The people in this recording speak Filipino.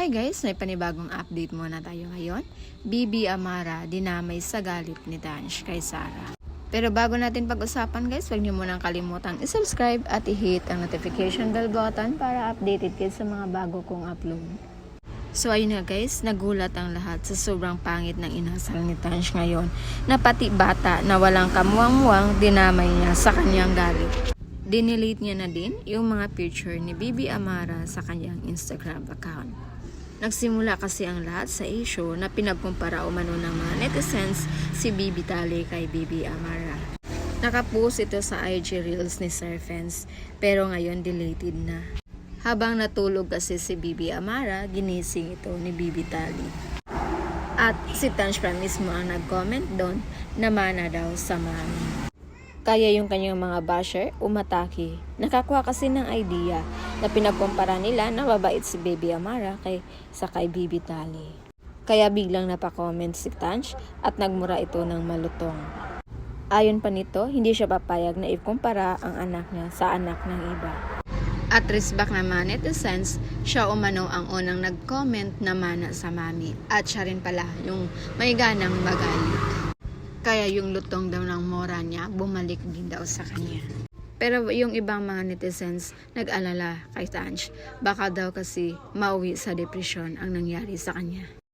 Hi guys, may panibagong update muna tayo ngayon. Bibi Amara dinamay sa galit ni Tanch kay Sarah. Pero bago natin pag-usapan guys, huwag niyo munang kalimutang i-subscribe at i-hit ang notification bell button para updated kayo sa mga bago kong upload. So ayun nga guys, nagulat ang lahat sa sobrang pangit ng inasal ni Tanch ngayon na pati bata na walang kamuwang-muwang dinamay niya sa kanyang galit. Dinelete niya na din yung mga picture ni Bibi Amara sa kanyang Instagram account. Nagsimula kasi ang lahat sa issue na pinagkumpara umano ng mga netizens si Bibi Tali kay Bibi Amara. Nakapost ito sa IG Reels ni Sir Fence pero ngayon deleted na. Habang natulog kasi si Bibi Amara, ginising ito ni Bibi Tali. At si Tanch pa mismo ang nag-comment doon na mana daw sa mami. Kaya yung kanyang mga basher umatake. Nakakuha kasi ng idea na pinagkumpara nila na mabait si Bibi Amara kay Bibi Tali. Kaya biglang napakomment si Tanch at nagmura ito ng malutong. Ayon pa nito, hindi siya papayag na ikumpara ang anak niya sa anak ng iba. At resback naman netizens, siya umano ang unang nag-comment na mana sa mami at siya rin pala yung may ganang magalit. Kaya yung lutong daw ng mora niya, bumalik din daw sa kanya. Pero yung ibang mga netizens nag-alala kay Tanch, baka daw kasi mauwi sa depresyon ang nangyari sa kanya.